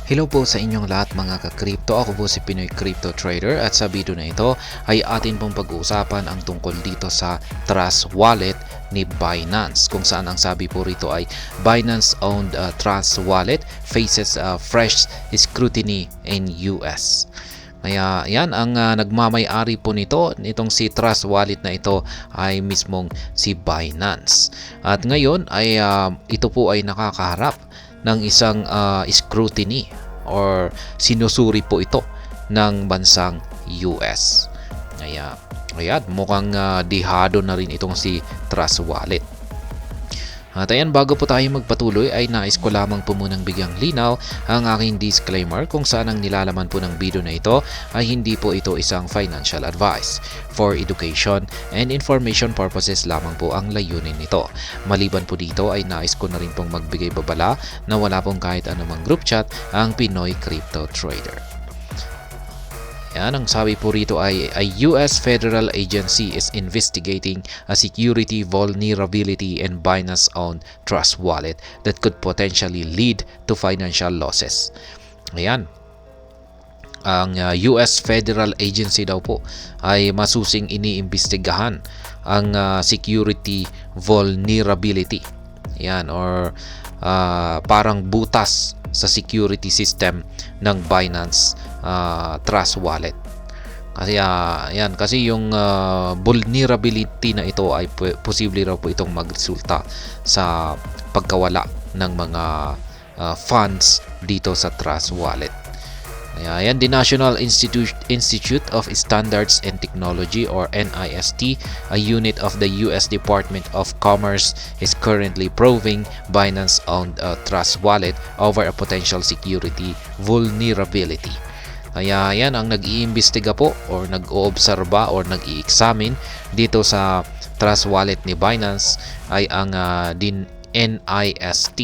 Hello po sa inyong lahat mga ka-crypto. Ako po si Pinoy Crypto Trader at sa video na ito ay atin pong pag-uusapan ang tungkol dito sa Trust Wallet ni Binance, kung saan ang sabi po rito ay Binance-owned Trust Wallet faces fresh scrutiny in US. Kaya yan ang nagmamay-ari po nitong si Trust Wallet na ito ay mismong si Binance. At ngayon ay ito po ay nakakaharap ng isang scrutiny or sinusuri po ito ng bansang US. Kaya mukhang dihado na rin itong si Trust Wallet. At ayan, bago po tayo magpatuloy ay nais ko lamang po munang bigyang linaw ang aking disclaimer kung saan ang nilalaman po ng video na ito ay hindi po ito isang financial advice. For education and information purposes lamang po ang layunin nito. Maliban po dito ay nais ko na rin pong magbigay babala na wala pong kahit anumang group chat ang Pinoy Crypto Trader. Yan, ang sabi po rito ay a US federal agency is investigating a security vulnerability in Binance-owned Trust Wallet that could potentially lead to financial losses. Ayan. Ang US federal agency daw po ay masusing iniimbestigahan ang security vulnerability. Yan, or parang butas sa security system ng Binance Trust Wallet. Kasi yung vulnerability na ito ay posible raw po itong magresulta sa pagkawala ng mga funds dito sa Trust Wallet. The National Institute of Standards and Technology or NIST, a unit of the US Department of Commerce, is currently probing Binance-owned Trust Wallet over a potential security vulnerability. Kaya yan ang nag-iimbestiga po or nag-oobserba or nag-i-examine dito sa Trust Wallet ni Binance ay ang NIST.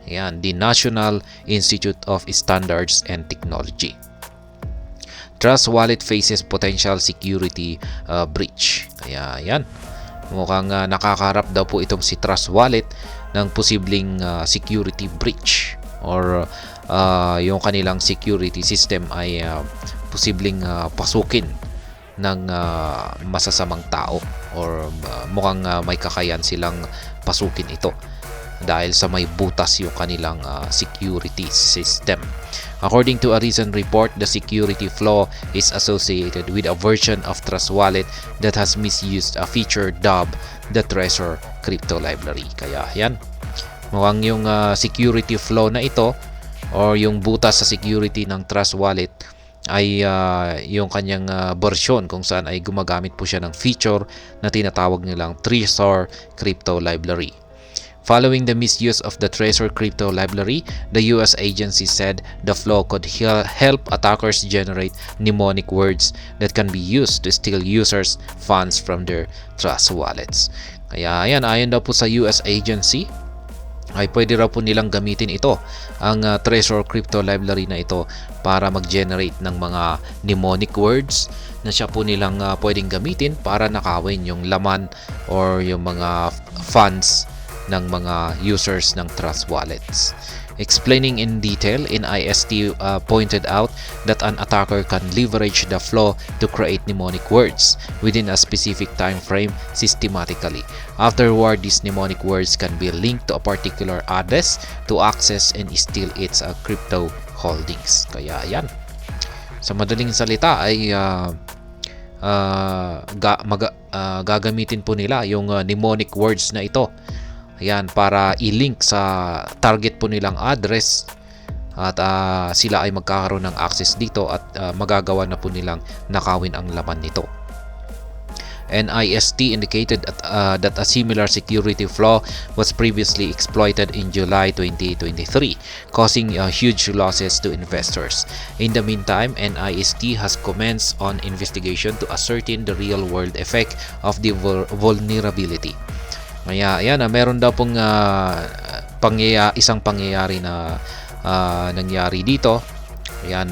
Yan, the National Institute of Standards and Technology. Trust Wallet faces potential security breach. Kaya yan, mukhang nakakaharap daw po itong si Trust Wallet ng posibleng security breach or yung kanilang security system ay posibleng pasukin ng masasamang tao or mukhang may kakayan silang pasukin ito dahil sa may butas yung kanilang security system. According to a recent report, the security flaw is associated with a version of Trust Wallet that has misused a feature dubbed the Trezor Crypto Library. Kaya yan, mukhang yung security flaw na ito or yung butas sa security ng Trust Wallet ay yung kanyang version kung saan ay gumagamit po siya ng feature na tinatawag nilang Trezor Crypto Library. Following the misuse of the Trezor Crypto Library, the US agency said the flaw could help attackers generate mnemonic words that can be used to steal users' funds from their Trust Wallets. Kaya ayan, ayon daw po sa US agency, ay pwede raw po nilang gamitin ito, ang Trezor Crypto Library na ito, para mag-generate ng mga mnemonic words na siya po nilang pwedeng gamitin para nakawin yung laman or yung mga funds ng mga users ng Trust Wallets. Explaining in detail, NIST pointed out that an attacker can leverage the flaw to create mnemonic words within a specific time frame systematically. Afterward, these mnemonic words can be linked to a particular address to access and steal its crypto holdings. Kaya yan, sa madaling salita ay gagamitin po nila yung mnemonic words na ito. Ayan, para i-link sa target po nilang address at sila ay magkakaroon ng access dito at magagawa na po nilang nakawin ang laman nito. NIST indicated that a similar security flaw was previously exploited in July 2023, causing huge losses to investors. In the meantime, NIST has commenced on investigation to ascertain the real-world effect of the vulnerability. Kaya ayan, meron daw pong isang pangyayari na nangyari dito. Ayan,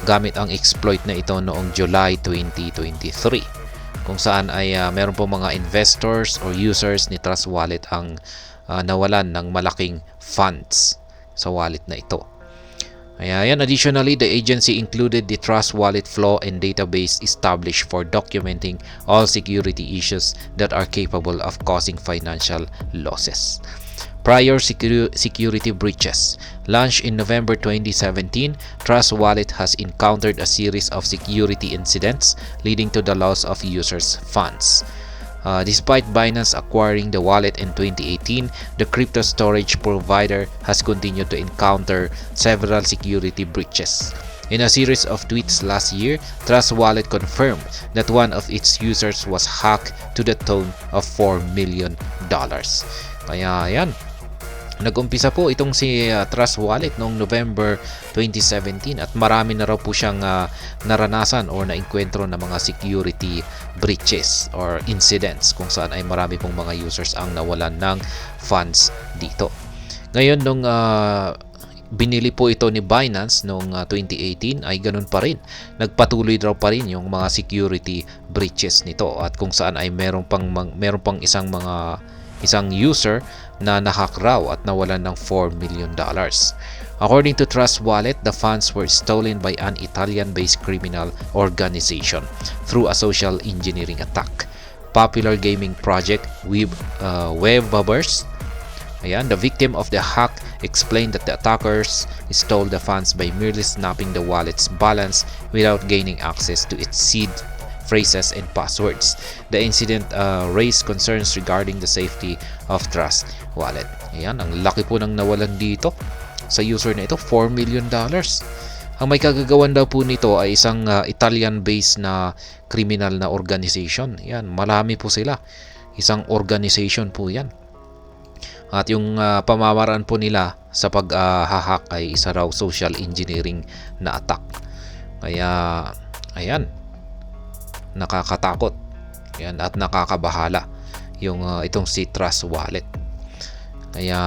gamit ang exploit na ito noong July 2023, kung saan ay meron pong mga investors or users ni Trust Wallet ang nawalan ng malaking funds sa wallet na ito. Ayan. Additionally, the agency included the Trust Wallet Flow and database established for documenting all security issues that are capable of causing financial losses. Prior security breaches. Launched in November 2017, Trust Wallet has encountered a series of security incidents leading to the loss of users' funds. Despite Binance acquiring the wallet in 2018, the crypto storage provider has continued to encounter several security breaches. In a series of tweets last year, Trust Wallet confirmed that one of its users was hacked to the tune of $4 million. Kaya yan, nag-umpisa po itong si Trust Wallet noong November 2017 at marami na raw po siyang naranasan or naengkwentro na mga security breaches or incidents kung saan ay marami pong mga users ang nawalan ng funds dito. Ngayon, nung binili po ito ni Binance noong 2018 ay ganun pa rin. Nagpatuloy daw pa rin yung mga security breaches nito at kung saan ay meron pang isang user na nahack raw at nawalan ng $4 million. According to Trust Wallet, the funds were stolen by an Italian-based criminal organization through a social engineering attack. Popular gaming project Webbubbers. Ayan, the victim of the hack explained that the attackers stole the funds by merely snapping the wallet's balance without gaining access to its seed phrases and passwords. The incident raised concerns regarding the safety of Trust Wallet. Ayan, ang laki po ng nawalan dito sa user na ito, $4 million. Ang may kagagawan daw po nito ay isang Italian-based na criminal na organization. Ayan, marami po sila. Isang organization po yan. At yung pamamaraan po nila sa pag-hack ay isa raw social engineering na attack. Kaya, ayan, nakakatakot yan at nakakabahala yung itong si Trust Wallet. Kaya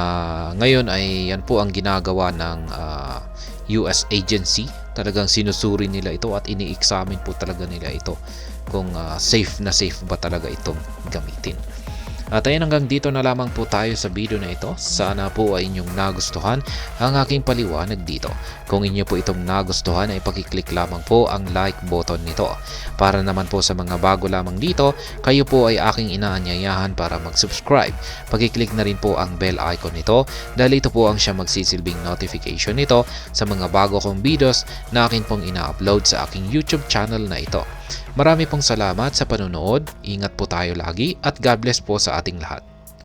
ngayon ay yan po ang ginagawa ng US agency. Talagang sinusuri nila ito at ini-examine po talaga nila ito kung safe ba talaga itong gamitin. At ayun, hanggang dito na lamang po tayo sa video na ito. Sana po ay inyong nagustuhan ang aking paliwanag dito. Kung inyo po itong nagustuhan ay pakiclick lamang po ang like button nito. Para naman po sa mga bago lamang dito, kayo po ay aking inaanyayahan para mag-subscribe. Pakiclick na rin po ang bell icon nito dahil ito po ang siya magsisilbing notification nito sa mga bago kong videos na akin pong ina-upload sa aking YouTube channel na ito. Marami pong salamat sa panonood, ingat po tayo lagi at God bless po sa ating lahat.